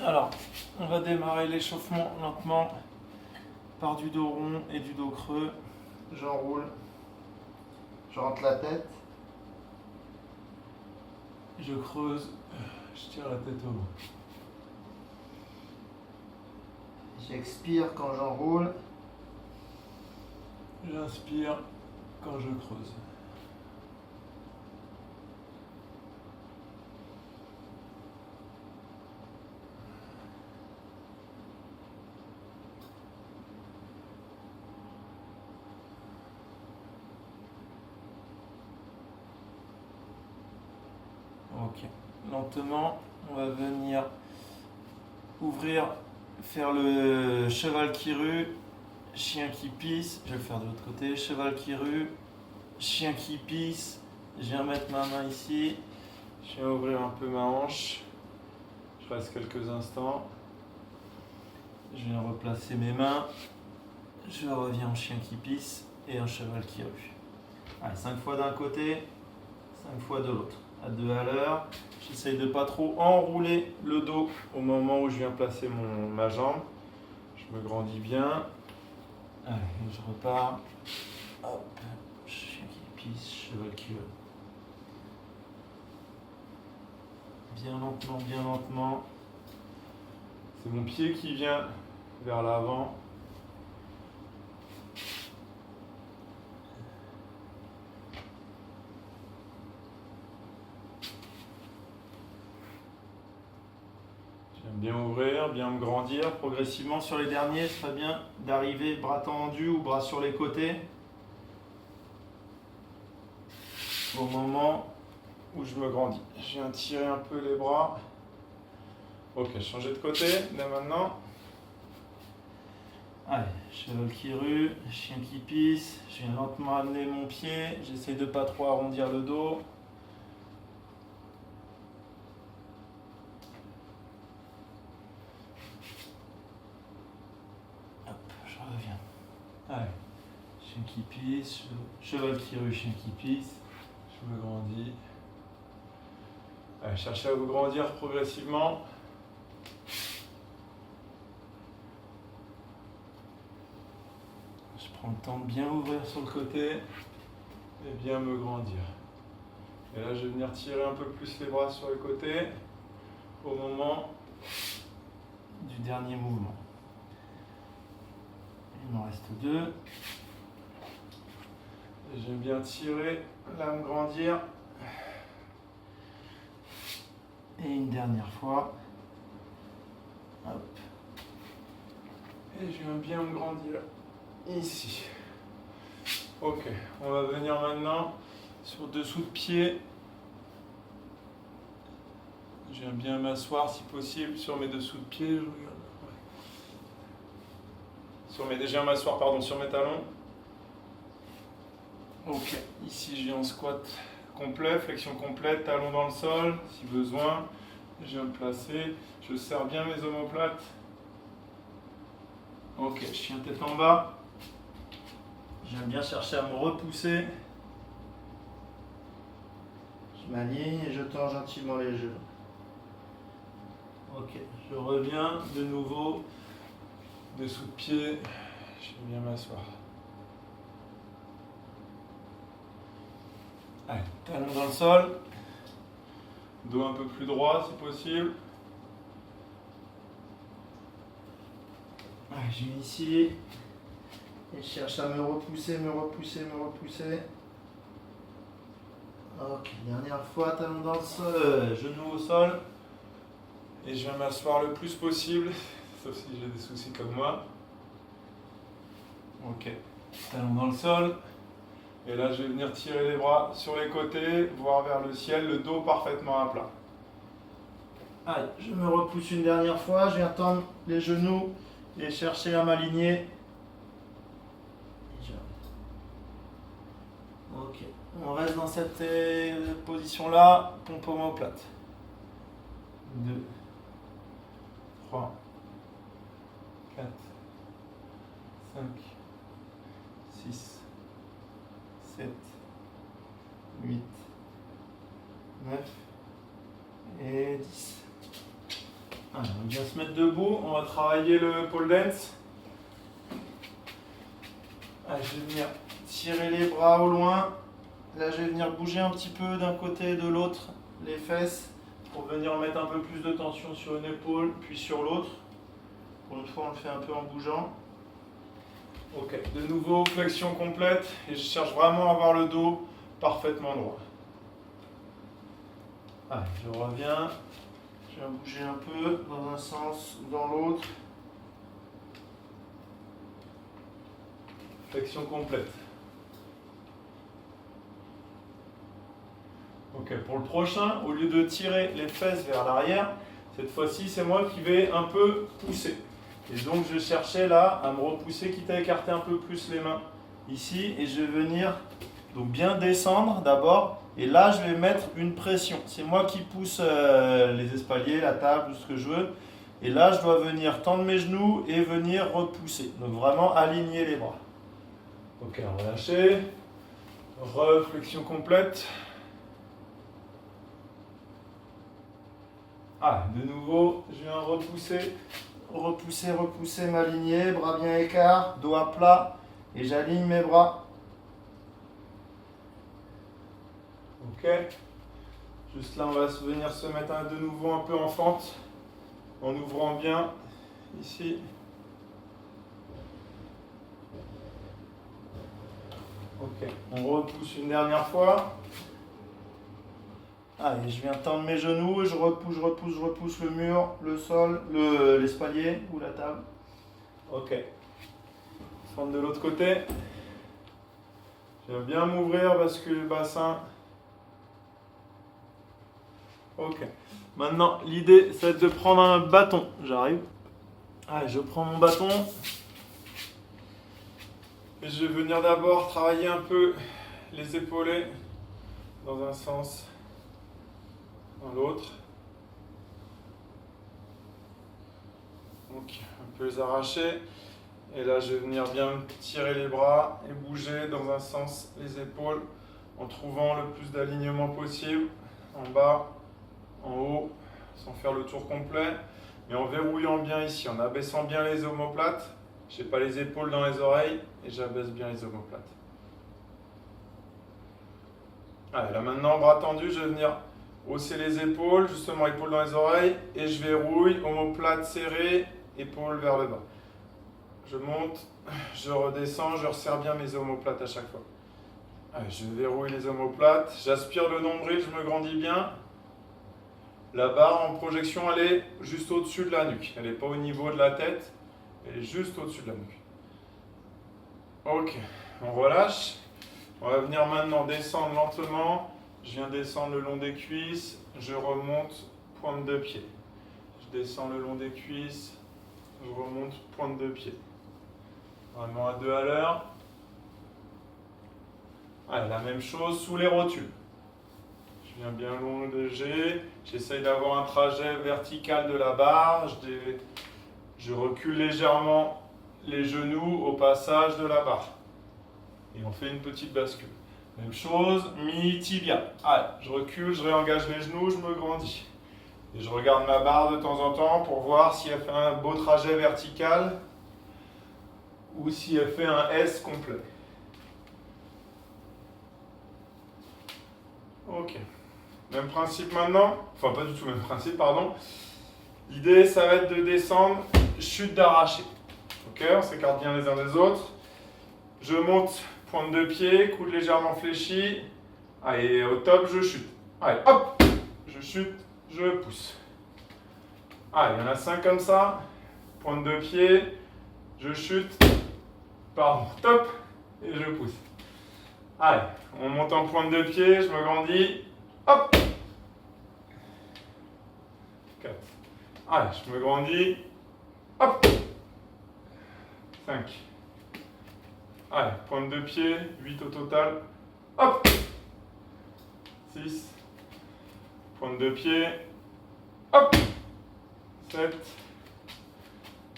Alors, on va démarrer l'échauffement lentement par du dos rond et du dos creux. J'enroule. Je rentre la tête. Je creuse, je tire la tête au haut. J'expire quand j'enroule. J'inspire quand je creuse. Ok, lentement, on va venir ouvrir, faire le cheval qui rue, chien qui pisse. Je vais le faire de l'autre côté, cheval qui rue, chien qui pisse. Je viens mettre ma main ici, je viens ouvrir un peu ma hanche. Je reste quelques instants. Je viens replacer mes mains. Je reviens en chien qui pisse et un cheval qui rue. Allez, 5 fois d'un côté, 5 fois de l'autre. À 2 à l'heure. J'essaye de pas trop enrouler le dos au moment où je viens placer ma jambe. Je me grandis bien. Allez, je repars. Hop, chien qui pisse, cheval qui rue. Bien lentement, bien lentement. C'est mon pied qui vient vers l'avant. J'aime bien ouvrir, bien me grandir progressivement. Sur les derniers, ce serait bien d'arriver bras tendus ou bras sur les côtés. Au moment où je me grandis. Je viens tirer un peu les bras. Ok, changer de côté dès maintenant. Allez, cheval qui rue, chien qui pisse. Je viens lentement amener mon pied. J'essaie de pas trop arrondir le dos. Hop, je reviens. Allez, chien qui pisse, cheval qui rue, chien qui pisse. Je me grandis. Allez, cherchez à vous grandir progressivement. Je prends le temps de bien ouvrir sur le côté et bien me grandir. Et là, je vais venir tirer un peu plus les bras sur le côté au moment du dernier mouvement. Il m'en reste 2. Et j'aime bien tirer, là me grandir. Et une dernière fois. Hop. Et je viens bien me grandir ici. Ok, on va venir maintenant sur dessous de pied. Je viens bien m'asseoir si possible sur mes dessous de pied. Je regarde. Je viens m'asseoir sur mes talons. Ok, ici je viens en squat complet, flexion complète, talons dans le sol, si besoin. Je viens me placer, je serre bien mes omoplates. Ok, chien tête en bas. J'aime bien chercher à me repousser. Je m'aligne et je tends gentiment les genoux. Ok, je reviens de nouveau dessous de pied. J'aime bien m'asseoir. Allez, talons dans le sol. Dos un peu plus droit si possible. Allez, je viens ici et je cherche à me repousser, me repousser, me repousser. Ok, dernière fois, talon dans le sol. Genoux au sol. Et je viens m'asseoir le plus possible, sauf si j'ai des soucis comme moi. Ok, talons dans le sol. Et là, je vais venir tirer les bras sur les côtés, voir vers le ciel, le dos parfaitement à plat. Allez, je me repousse une dernière fois, je viens tendre les genoux et chercher à m'aligner. Ok, on reste dans cette position-là, pompe omoplate. 2, 3, 4, 5, 6, 7, 8, 9 et 10. Allez, on va bien se mettre debout, on va travailler le pole dance. Allez, je vais venir tirer les bras au loin. Là, je vais venir bouger un petit peu d'un côté et de l'autre les fesses pour venir mettre un peu plus de tension sur une épaule, puis sur l'autre. Pour une fois, on le fait un peu en bougeant. Ok, de nouveau, flexion complète. Et je cherche vraiment à avoir le dos parfaitement droit. Allez, je reviens. Je vais bouger un peu dans un sens ou dans l'autre. Flexion complète. Ok, pour le prochain, au lieu de tirer les fesses vers l'arrière, cette fois-ci, c'est moi qui vais un peu pousser. Et donc, je cherchais là à me repousser, quitte à écarter un peu plus les mains ici. Et je vais venir donc bien descendre d'abord. Et là, je vais mettre une pression. C'est moi qui pousse les espaliers, la table, ce que je veux. Et là, je dois venir tendre mes genoux et venir repousser. Donc, vraiment aligner les bras. Ok, relâcher. Reflexion complète. Ah, de nouveau, je viens repousser, m'aligner, bras bien écart, dos à plat, et j'aligne mes bras. Ok. Juste là, on va venir se mettre de nouveau un peu en fente, en ouvrant bien, ici. Ok, on repousse une dernière fois. Allez, je viens tendre mes genoux, je repousse le mur, le sol, l'espalier ou la table. Ok. Fente de l'autre côté. Je viens bien m'ouvrir parce que le bassin. Ok. Maintenant, l'idée, c'est de prendre un bâton. J'arrive. Allez, je prends mon bâton. Et je vais venir d'abord travailler un peu les épaulés dans un sens. Dans l'autre. Donc un peu les arracher. Et là je vais venir bien tirer les bras et bouger dans un sens les épaules en trouvant le plus d'alignement possible en bas, en haut, sans faire le tour complet, mais en verrouillant bien ici, en abaissant bien les omoplates. Je n'ai pas les épaules dans les oreilles et j'abaisse bien les omoplates. Allez, là maintenant, bras tendus, je vais venir hausser les épaules, justement épaules dans les oreilles, et je verrouille, omoplate serrée, épaules vers le bas. Je monte, je redescends, je resserre bien mes omoplates à chaque fois. Allez, je verrouille les omoplates, j'aspire le nombril, je me grandis bien. La barre en projection, elle est juste au-dessus de la nuque. Elle n'est pas au niveau de la tête, elle est juste au-dessus de la nuque. Ok, on relâche. On va venir maintenant descendre lentement. Je viens descendre le long des cuisses, je remonte, pointe de pied. Je descends le long des cuisses, je remonte, pointe de pied. Vraiment à 2 à l'heure. Allez, la même chose sous les rotules. Je viens bien long, léger. J'essaye d'avoir un trajet vertical de la barre. Je recule légèrement les genoux au passage de la barre. Et on fait une petite bascule. Même chose, mi-tibia. Allez, je recule, je réengage les genoux, je me grandis. Et je regarde ma barre de temps en temps pour voir si elle fait un beau trajet vertical ou si elle fait un S complet. Ok. Même principe maintenant. Enfin, pas du tout même principe, pardon. L'idée, ça va être de descendre, chute d'arraché. Ok, on s'écarte bien les uns des autres. Je monte. Pointe de pied, coude légèrement fléchi. Allez, au top, je chute. Allez, hop, je chute, je pousse. Allez, il y en a 5 comme ça. Pointe de pied, je chute. Pardon, top, et je pousse. Allez, on monte en pointe de pied, je me grandis. Hop. 4. Allez, je me grandis. Hop. 5. Allez, pointe de pied, 8 au total. Hop. 6. Pointe de pied. Hop. 7.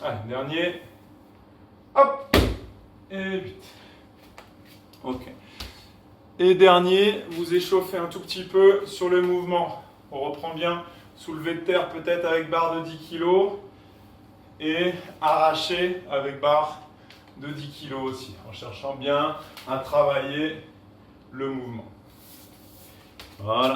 Allez, dernier. Hop. Et 8. Ok. Et dernier, vous échauffez un tout petit peu sur le mouvement. On reprend bien Soulevé de terre peut-être avec barre de 10 kg. Et arraché avec barre de 10 kg aussi, en cherchant bien à travailler le mouvement. Voilà.